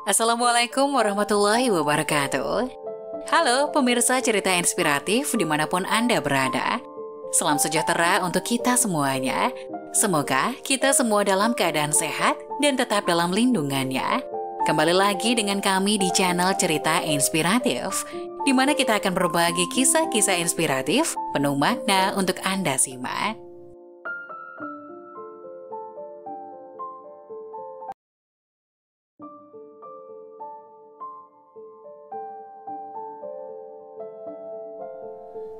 Assalamualaikum warahmatullahi wabarakatuh. Halo pemirsa cerita inspiratif dimanapun Anda berada. Salam sejahtera untuk kita semuanya. Semoga kita semua dalam keadaan sehat dan tetap dalam lindungannya. Kembali lagi dengan kami di channel Cerita Inspiratif, di mana kita akan berbagi kisah-kisah inspiratif penuh makna untuk Anda simak.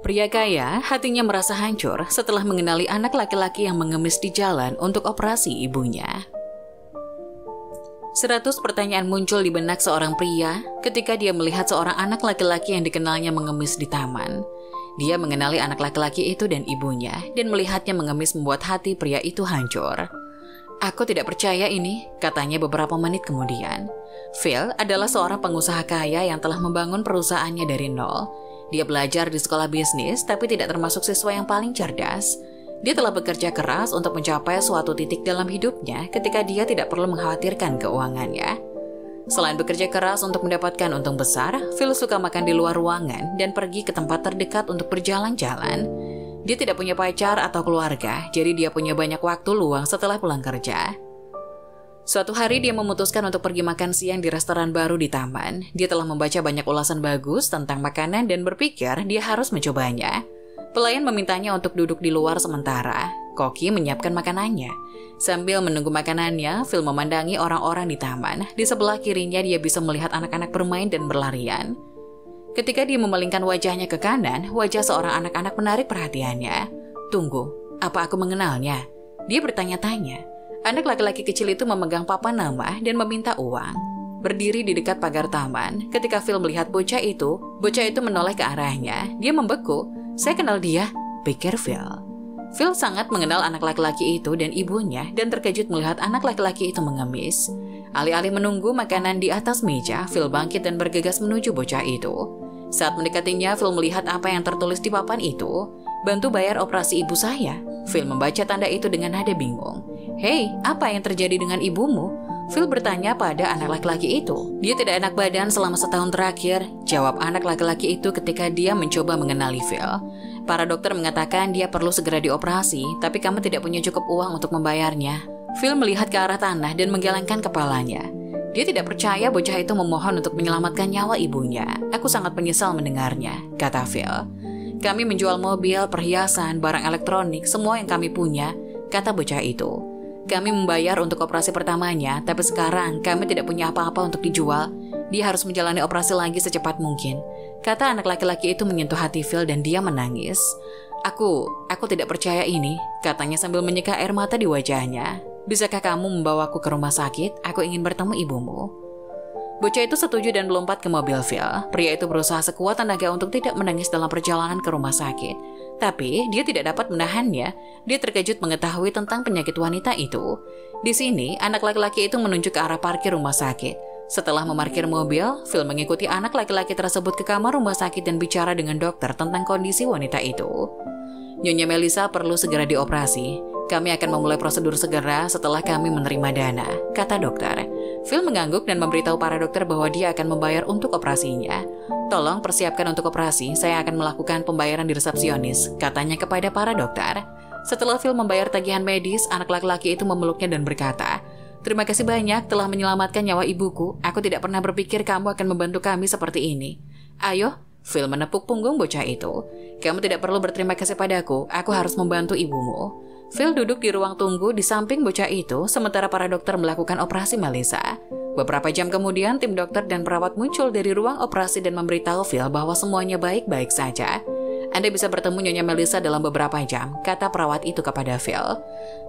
Pria kaya hatinya merasa hancur setelah mengenali anak laki-laki yang mengemis di jalan untuk operasi ibunya. 100 pertanyaan muncul di benak seorang pria ketika dia melihat seorang anak laki-laki yang dikenalnya mengemis di taman. Dia mengenali anak laki-laki itu dan ibunya, dan melihatnya mengemis membuat hati pria itu hancur. "Aku tidak percaya ini," katanya beberapa menit kemudian. Phil adalah seorang pengusaha kaya yang telah membangun perusahaannya dari nol. Dia belajar di sekolah bisnis, tapi tidak termasuk siswa yang paling cerdas. Dia telah bekerja keras untuk mencapai suatu titik dalam hidupnya ketika dia tidak perlu mengkhawatirkan keuangannya. Selain bekerja keras untuk mendapatkan untung besar, Phil suka makan di luar ruangan dan pergi ke tempat terdekat untuk berjalan-jalan. Dia tidak punya pacar atau keluarga, jadi dia punya banyak waktu luang setelah pulang kerja. Suatu hari dia memutuskan untuk pergi makan siang di restoran baru di taman. Dia telah membaca banyak ulasan bagus tentang makanan dan berpikir dia harus mencobanya. Pelayan memintanya untuk duduk di luar sementara. Koki menyiapkan makanannya. Sambil menunggu makanannya, Phil memandangi orang-orang di taman. Di sebelah kirinya dia bisa melihat anak-anak bermain dan berlarian. Ketika dia memalingkan wajahnya ke kanan, wajah seorang anak-anak menarik perhatiannya. "Tunggu, apa aku mengenalnya?" Dia bertanya-tanya. Anak laki-laki kecil itu memegang papan nama dan meminta uang. Berdiri di dekat pagar taman, ketika Phil melihat bocah itu menoleh ke arahnya. Dia membeku. "Saya kenal dia," pikir Phil. Phil sangat mengenal anak laki-laki itu dan ibunya dan terkejut melihat anak laki-laki itu mengemis. Alih-alih menunggu makanan di atas meja, Phil bangkit dan bergegas menuju bocah itu. Saat mendekatinya, Phil melihat apa yang tertulis di papan itu. "Bantu bayar operasi ibu saya." Phil membaca tanda itu dengan nada bingung. "Hei, apa yang terjadi dengan ibumu?" Phil bertanya pada anak laki-laki itu. "Dia tidak enak badan selama setahun terakhir," jawab anak laki-laki itu ketika dia mencoba mengenali Phil. "Para dokter mengatakan dia perlu segera dioperasi, tapi kamu tidak punya cukup uang untuk membayarnya." Phil melihat ke arah tanah dan menggelengkan kepalanya. Dia tidak percaya bocah itu memohon untuk menyelamatkan nyawa ibunya. "Aku sangat menyesal mendengarnya," kata Phil. "Kami menjual mobil, perhiasan, barang elektronik, semua yang kami punya," kata bocah itu. "Kami membayar untuk operasi pertamanya, tapi sekarang kami tidak punya apa-apa untuk dijual. Dia harus menjalani operasi lagi secepat mungkin," kata anak laki-laki itu menyentuh hati Phil dan dia menangis. Aku tidak percaya ini," katanya sambil menyeka air mata di wajahnya. "Bisakah kamu membawaku ke rumah sakit? Aku ingin bertemu ibumu." Bocah itu setuju dan melompat ke mobil Phil. Pria itu berusaha sekuat tenaga untuk tidak menangis dalam perjalanan ke rumah sakit. Tapi dia tidak dapat menahannya. Dia terkejut mengetahui tentang penyakit wanita itu. Di sini, anak laki-laki itu menunjuk ke arah parkir rumah sakit. Setelah memarkir mobil, Phil mengikuti anak laki-laki tersebut ke kamar rumah sakit dan bicara dengan dokter tentang kondisi wanita itu. "Nyonya Melissa perlu segera dioperasi. Kami akan memulai prosedur segera setelah kami menerima dana," kata dokter. Phil mengangguk dan memberitahu para dokter bahwa dia akan membayar untuk operasinya. "Tolong persiapkan untuk operasi, saya akan melakukan pembayaran di resepsionis," katanya kepada para dokter. Setelah Phil membayar tagihan medis, anak laki-laki itu memeluknya dan berkata, "Terima kasih banyak telah menyelamatkan nyawa ibuku. Aku tidak pernah berpikir kamu akan membantu kami seperti ini." "Ayo," Phil menepuk punggung bocah itu. "Kamu tidak perlu berterima kasih padaku, aku harus membantu ibumu." Phil duduk di ruang tunggu di samping bocah itu, sementara para dokter melakukan operasi Melissa. Beberapa jam kemudian, tim dokter dan perawat muncul dari ruang operasi dan memberitahu Phil bahwa semuanya baik-baik saja. "Anda bisa bertemu Nyonya Melissa dalam beberapa jam," kata perawat itu kepada Phil.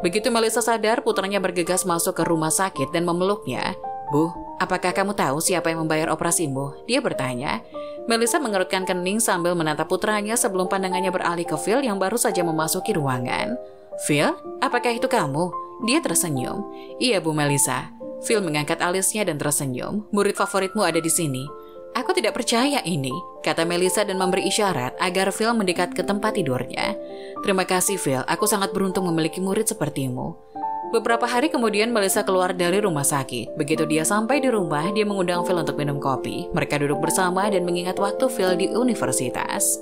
Begitu Melissa sadar, putranya bergegas masuk ke rumah sakit dan memeluknya. "Bu, apakah kamu tahu siapa yang membayar operasimu?" dia bertanya. Melissa mengerutkan kening sambil menatap putranya sebelum pandangannya beralih ke Phil yang baru saja memasuki ruangan. "Phil, apakah itu kamu?" Dia tersenyum. "Iya, Bu Melissa." Phil mengangkat alisnya dan tersenyum. "Murid favoritmu ada di sini." "Aku tidak percaya ini," kata Melissa dan memberi isyarat agar Phil mendekat ke tempat tidurnya. "Terima kasih, Phil. Aku sangat beruntung memiliki murid sepertimu." Beberapa hari kemudian Melissa keluar dari rumah sakit. Begitu dia sampai di rumah, dia mengundang Phil untuk minum kopi. Mereka duduk bersama dan mengingat waktu Phil di universitas.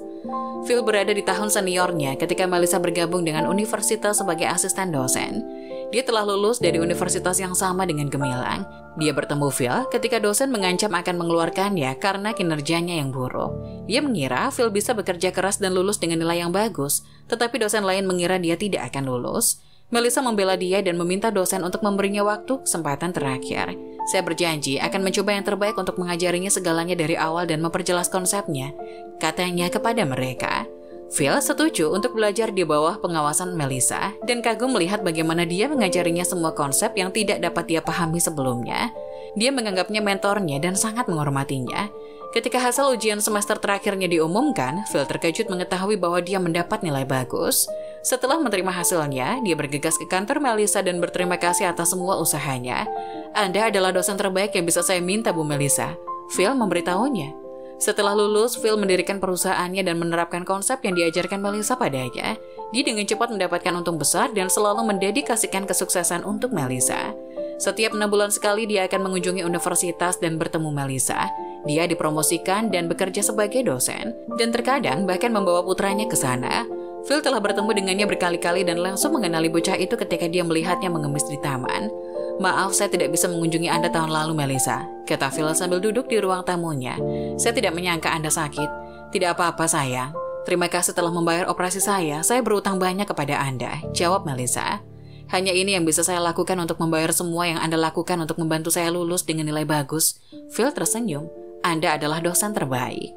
Phil berada di tahun seniornya ketika Melissa bergabung dengan universitas sebagai asisten dosen. Dia telah lulus dari universitas yang sama dengan gemilang. Dia bertemu Phil ketika dosen mengancam akan mengeluarkannya karena kinerjanya yang buruk. Dia mengira Phil bisa bekerja keras dan lulus dengan nilai yang bagus, tetapi dosen lain mengira dia tidak akan lulus. Melissa membela dia dan meminta dosen untuk memberinya waktu kesempatan terakhir. Saya berjanji akan mencoba yang terbaik untuk mengajarinya segalanya dari awal dan memperjelas konsepnya, katanya kepada mereka. Phil setuju untuk belajar di bawah pengawasan Melissa dan kagum melihat bagaimana dia mengajarinya semua konsep yang tidak dapat dia pahami sebelumnya. Dia menganggapnya mentornya dan sangat menghormatinya. Ketika hasil ujian semester terakhirnya diumumkan, Phil terkejut mengetahui bahwa dia mendapat nilai bagus. Setelah menerima hasilnya, dia bergegas ke kantor Melissa dan berterima kasih atas semua usahanya. "Anda adalah dosen terbaik yang bisa saya minta, Bu Melissa," Phil memberitahunya. Setelah lulus, Phil mendirikan perusahaannya dan menerapkan konsep yang diajarkan Melissa padanya. Dia dengan cepat mendapatkan untung besar dan selalu mendedikasikan kesuksesan untuk Melissa. Setiap 6 bulan sekali dia akan mengunjungi universitas dan bertemu Melissa. Dia dipromosikan dan bekerja sebagai dosen, dan terkadang bahkan membawa putranya ke sana. Phil telah bertemu dengannya berkali-kali dan langsung mengenali bocah itu ketika dia melihatnya mengemis di taman. "Maaf, saya tidak bisa mengunjungi Anda tahun lalu, Melissa," kata Phil sambil duduk di ruang tamunya. "Saya tidak menyangka Anda sakit." "Tidak apa-apa, sayang. Terima kasih telah membayar operasi saya berutang banyak kepada Anda," jawab Melissa. "Hanya ini yang bisa saya lakukan untuk membayar semua yang Anda lakukan untuk membantu saya lulus dengan nilai bagus." Phil tersenyum. "Anda adalah dosen terbaik."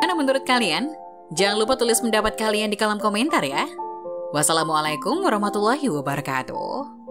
Mana menurut kalian? Jangan lupa tulis pendapat kalian di kolom komentar ya. Wassalamualaikum warahmatullahi wabarakatuh.